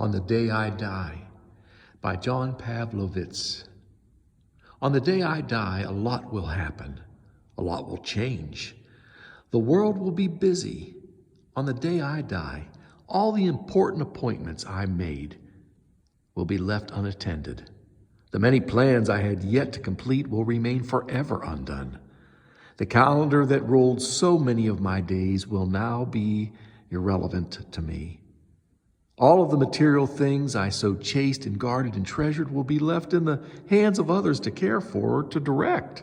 On the Day I Die by John Pavlovitz. On the day I die, a lot will happen. A lot will change. The world will be busy. On the day I die, all the important appointments I made will be left unattended. The many plans I had yet to complete will remain forever undone. The calendar that ruled so many of my days will now be irrelevant to me. All of the material things I so chased and guarded and treasured will be left in the hands of others to care for or to direct.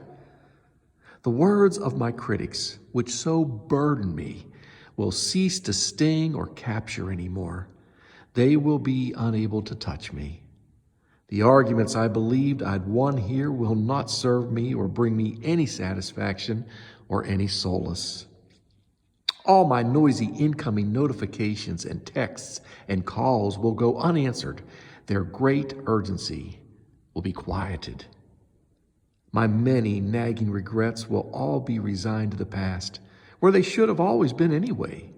The words of my critics, which so burden me, will cease to sting or capture anymore. They will be unable to touch me. The arguments I believed I'd won here will not serve me or bring me any satisfaction or any solace. All my noisy incoming notifications and texts and calls will go unanswered. Their great urgency will be quieted. My many nagging regrets will all be resigned to the past, where they should have always been anyway.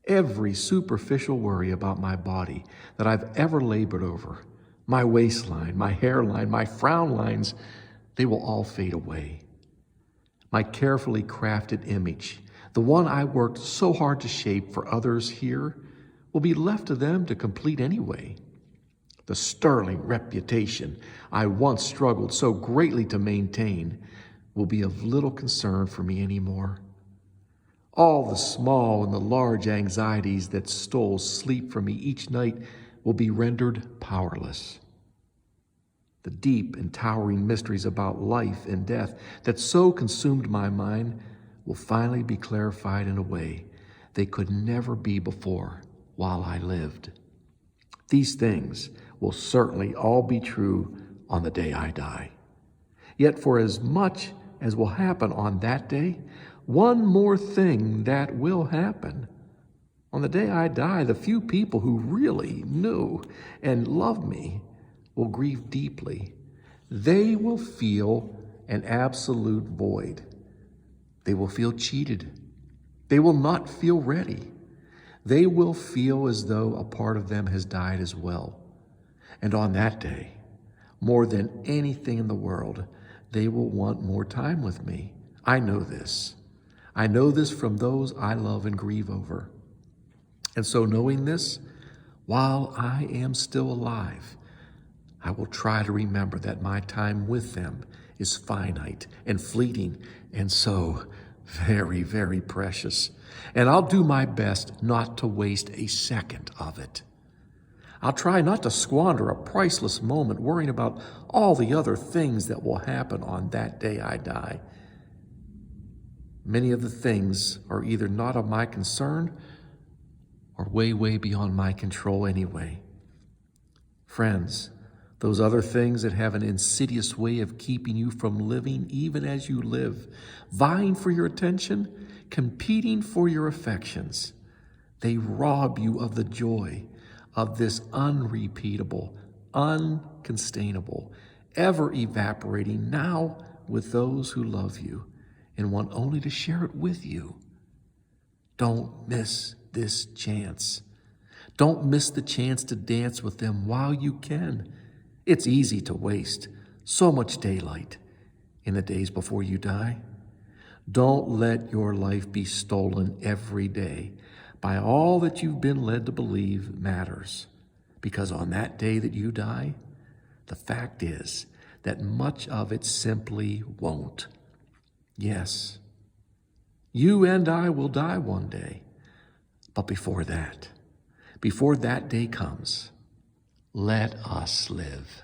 Every superficial worry about my body that I've ever labored over, my waistline, my hairline, my frown lines, they will all fade away. My carefully crafted image, the one I worked so hard to shape for others here, will be left to them to complete anyway. The sterling reputation I once struggled so greatly to maintain will be of little concern for me anymore. All the small and the large anxieties that stole sleep from me each night will be rendered powerless. The deep and towering mysteries about life and death that so consumed my mind will finally be clarified in a way they could never be before while I lived. These things will certainly all be true on the day I die. Yet for as much as will happen on that day, one more thing that will happen. On the day I die, the few people who really knew and loved me will grieve deeply. They will feel an absolute void. They will feel cheated. They will not feel ready. They will feel as though a part of them has died as well. And on that day, more than anything in the world, they will want more time with me. I know this. I know this from those I love and grieve over. And so knowing this, while I am still alive, I will try to remember that my time with them is finite and fleeting and so very, very precious. And I'll do my best not to waste a second of it. I'll try not to squander a priceless moment worrying about all the other things that will happen on that day I die. Many of the things are either not of my concern or way, way beyond my control anyway. Friends, those other things that have an insidious way of keeping you from living even as you live, vying for your attention, competing for your affections, they rob you of the joy of this unrepeatable, uncontainable, ever-evaporating now with those who love you and want only to share it with you. Don't miss this chance. Don't miss the chance to dance with them while you can. It's easy to waste so much daylight in the days before you die. Don't let your life be stolen every day by all that you've been led to believe matters. Because on that day that you die, the fact is that much of it simply won't. Yes, you and I will die one day. But before that day comes, let us live.